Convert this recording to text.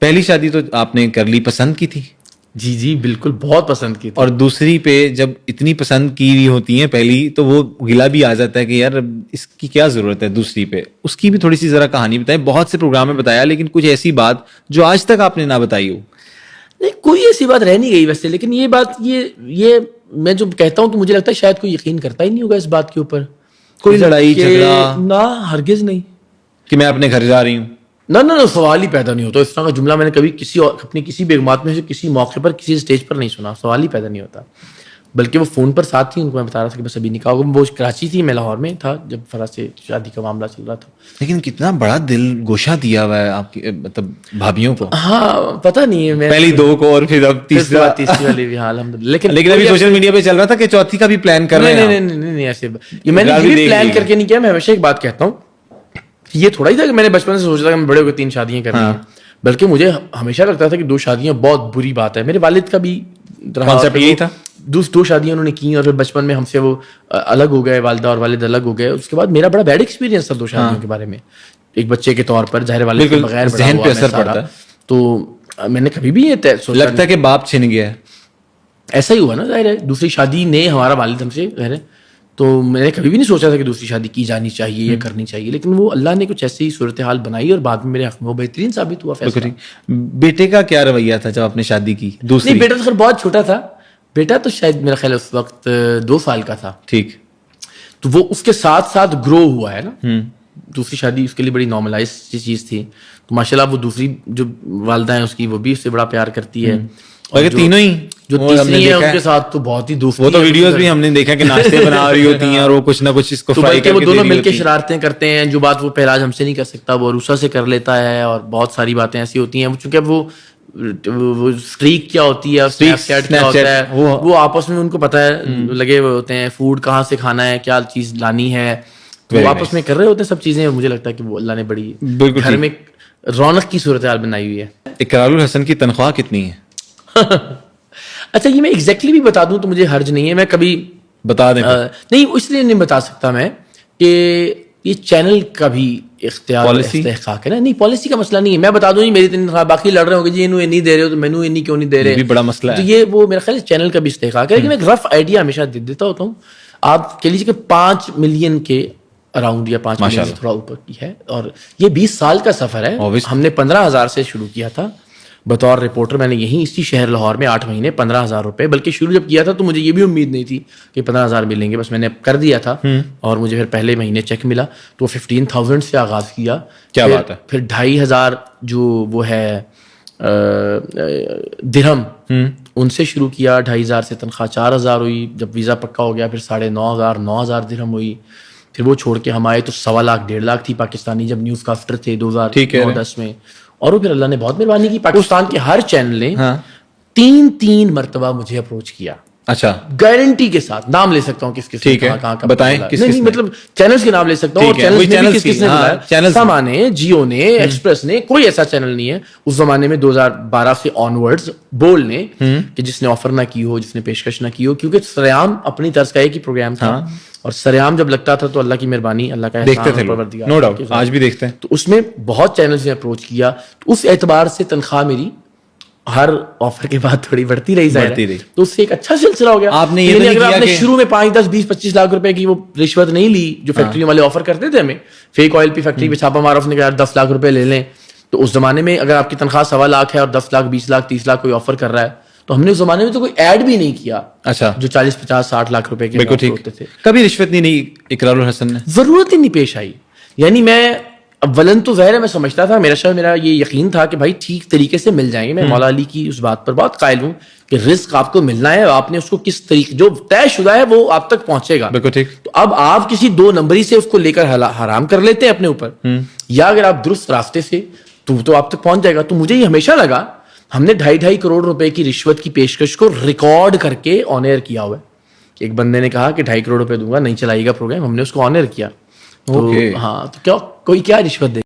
پہلی شادی تو آپ نے کر لی، پسند کی تھی؟ جی جی بالکل، بہت پسند کی تھی. اور دوسری پہ جب اتنی پسند کی ہوئی ہوتی ہیں پہلی تو وہ گلا بھی آ جاتا ہے کہ یار اس کی کیا ضرورت ہے دوسری پہ. اس کی بھی تھوڑی سی ذرا کہانی بتائیں. بہت سے پروگرام میں بتایا لیکن کچھ ایسی بات جو آج تک آپ نے نہ بتائی ہو. نہیں کوئی ایسی بات رہ نہیں گئی ویسے، لیکن یہ بات یہ میں جو کہتا ہوں تو مجھے لگتا ہے شاید کوئی یقین کرتا ہی نہیں ہوگا اس بات کے اوپر. کوئی لڑائی جھگڑا نہ، ہرگز نہیں کہ میں اپنے گھر جا رہی ہوں؟ نہ سوال ہی پیدا نہیں ہوتا. اس طرح کا جملہ میں نے کبھی اپنی کسی بیگمات میں سے کسی موقع پر کسی اسٹیج پر نہیں سنا. سوال ہی پیدا نہیں ہوتا. بلکہ وہ فون پر ساتھ تھی، ان کو میں بتا رہا تھا کہ بس ابھی نکاح ہوگا. وہ کراچی تھی، میں لاہور میں تھا جب فراز سے شادی کا معاملہ چل رہا تھا. لیکن کتنا بڑا دل گوشہ دیا ہوا ہے آپ کی مطلب بھابھیوں کو. ہاں پتہ نہیں ہے، میں پہلی دو کو اور پھر اب تیسری والی بھی. ہاں الحمدللہ. لیکن ابھی سوشل میڈیا پہ چل رہا تھا کہ چوتھی کا بھی پلان کر رہے ہیں. نہیں ایسے یہ میں نے بھی پلان کر کے نہیں کیا. میں ہمیشہ ایک بات کہتا ہوں، یہ تھوڑا ہی تھا کہ میں نے بچپن سے سوچا تھا کہ میں بڑے ہو کے 3 شادیاں کرنی ہیں. بلکہ مجھے ہمیشہ لگتا تھا کہ 2 شادیاں بہت بری بات ہے. میرے والد کا بھی کانسیپٹ یہی تھا. 2 شادیاں انہوں نے کی اور پھر بچپن میں ہم سے وہ الگ ہو گئے، والدہ اور والد الگ ہو گئے. اس کے بعد میرا بڑا بیڈ ایکسپیرینس تھا 2 شادیوں کے بارے میں. ایک بچے کے طور پر ظاہر والد کے بغیر ذہن پہ اثر پڑتا ہے. تو میں نے کبھی بھی یہ سوچا لگتا ہے کہ باپ چھن گیا ہے. ایسا ہی ہوا نا، ظاہر ہے دوسری شادی نے ہمارا والد ہم سے ظاہر ہے. تو میں نے کبھی بھی نہیں سوچا تھا کہ دوسری شادی کی جانی چاہیے یا کرنی چاہیے. لیکن وہ اللہ نے کچھ ایسی صورتحال بنائی اور بعد میں میرے حق میں وہ بہترین ثابت ہوا فیصلہ. بیٹے کا کیا رویہ تھا جب آپ نے شادی کی دوسری؟ نہیں بیٹا تو خیر بہت چھوٹا تھا. بیٹا تو شاید میرا خیال اس وقت 2 سال کا تھا. ٹھیک. تو وہ اس کے ساتھ ساتھ گرو ہوا ہے نا. دوسری شادی اس کے لیے بڑی نارملائز چیز تھی. تو ماشاء اللہ وہ دوسری جو والدہ ہیں اس کی، وہ بھی اس سے بڑا پیار کرتی ہے. اور تینوں ہی جو تیسری ہے ان کے ساتھ تو بہت ہی دوستی. وہ تو ویڈیوز بھی ہم نے دیکھا کہ ناشتے بنا رہی ہوتی ہیں اور وہ کچھ نہ کچھ اس کو فرائی کر کے وہ دونوں مل کے شرارتیں کرتے ہیں. جو بات وہ پہلاج ہم سے نہیں کر سکتا وہ عروسہ سے کر لیتا ہے. اور بہت ساری باتیں ایسی ہوتی ہیں چونکہ وہ اسٹریک کیا ہوتی ہے، اسنیپ چیٹ کیا ہوتا ہے، وہ آپس میں ان کو پتہ ہے لگے ہوئے ہوتے ہیں. فوڈ کہاں سے کھانا ہے، کیا چیز لانی ہے، وہ آپس میں کر رہے ہوتے ہیں سب چیزیں. مجھے لگتا ہے کہ وہ اللہ نے بڑی گھر میں رونق کی صورتحال بنائی ہوئی ہے. اقرار الحسن کی تنخواہ کتنی ہے؟ اچھا یہ میں ایگزیکٹلی بھی بتا دوں تو مجھے حرج نہیں ہے. میں کبھی بتا دیں نہیں اس لیے نہیں بتا سکتا میں کہ یہ چینل کا بھی اختیار استحقاق ہے نا. نہیں پالیسی کا مسئلہ نہیں ہے. میں بتا دوں جی میری تنخواہ، باقی لڑ رہے ہوں گے جی انہوں نہیں دے رہے ہو تو مینوں انہیں کیوں نہیں دے رہے، بھی بڑا مسئلہ ہے. تو یہ وہ میرا خیال ہے چینل کا بھی استحقاق ہے. لیکن میں ایک رف آئیڈیا ہمیشہ دے دیتا ہوتا ہوں. آپ کہہ لیجیے کہ 5 ملین کے اراؤنڈ یا 5 ملین سے تھوڑا اوپر کی ہے. اور یہ 20 سال کا سفر ہے. ہم نے 15,000 سے شروع کیا تھا بطور رپورٹر. میں نے یہیں اسی شہر لاہور میں 8 مہینے 15,000 روپے. بلکہ شروع جب کیا تھا تو مجھے یہ بھی امید نہیں تھی کہ 15,000 ملیں گے. بس میں نے کر دیا تھا اور مجھے پھر پہلے مہینے چیک ملا تو 15,000 سے آغاز کیا. کیا بات ہے. پھر 2,500 جو وہ ہے درہم ان سے شروع کیا. 2,500 سے تنخواہ 4,000 ہوئی. جب ویزا پکا ہو گیا پھر 9,500 درہم ہوئی. پھر وہ چھوڑ کے ہم آئے تو 1.25 لاکھ 1.5 لاکھ تھی پاکستانی جب نیوز کاسٹر تھے 2009-10 میں. اور پھر اللہ نے بہت مہربانی کی. پاکستان کے ہر چینل نے 3 مرتبہ مجھے اپروچ کیا. اچھا گارنٹی کے ساتھ نام لے سکتا ہوں کس کس ٹھیک ہے بتائیں کس نہیں مطلب چینلز کے نام لے سکتا ہوں. اور چینلز کس نے بلایا، سما نے، جیو نے، ایکسپریس نے. کوئی ایسا چینل نہیں ہے اس زمانے میں 2012 سے آنورڈز بول نے کہ جس نے آفر نہ کی ہو، جس نے پیشکش نہ کی ہو. کیونکہ سریام اپنی طرز کا ایک ہی پروگرام تھا اور سریام جب لگتا تھا تو اللہ کی مہربانی، اللہ کا دیکھتے تھے نو ڈاؤٹ، آج بھی دیکھتے ہیں. تو اس میں بہت چینلز نے اپروچ کیا. تو اس اعتبار سے تنخواہ میری ہر آفر کے بعد تھوڑی بڑھتی رہی تو اس سے ایک اچھا سلسلہ ہو گیا. آپ نے یہ اگر آپ نے شروع میں 5, 10, 20, 25 لاکھ روپے کی وہ رشوت نہیں لی جو فیکٹری والے آفر کرتے تھے ہمیں، فیک آئل پی فیکٹری پہ چھاپا مارا، اس نے کہا 10 لاکھ روپے لے لیں. تو اس زمانے میں اگر آپ کی تنخواہ 1.25 لاکھ ہے اور 10 لاکھ 20 لاکھ 30 لاکھ کوئی آفر کر رہا ہے تو ہم نے اس زمانے میں تو کوئی ایڈ بھی نہیں کیا. اچھا جو 40, 50, 60 لاکھ روپے کے ہوتے تھے. کبھی رشوت نہیں اقرار الحسن نے، ضرورت ہی نہیں پیش آئی. یعنی میں اولن تو ظاہر ہے میں سمجھتا تھا، میرا یہ یقین تھا کہ بھائی ٹھیک طریقے سے مل جائیں گے. میں مولا علی کی اس بات پر بہت قائل ہوں کہ رزق آپ کو ملنا ہے، آپ نے اس کو کس طریقے جو طے شدہ ہے وہ آپ تک پہنچے گا. بالکل ٹھیک. تو اب آپ کسی 2 نمبری سے اس کو لے کر حرام کر لیتے ہیں اپنے اوپر، یا اگر آپ درست راستے سے تو آپ تک پہنچ جائے گا. تو مجھے یہ ہمیشہ لگا ہم نے 2.5 کروڑ روپے کی رشوت کی پیشکش کو ریکارڈ کر کے آن ایئر کیا ہوا ہے. ایک بندے نے کہا کہ 2.5 کروڑ روپے دوں گا نہیں چلائے گا پروگرام، ہم نے اس کو آن ایئر کیا. تو ہاں تو کیا کوئی کیا رشوت دے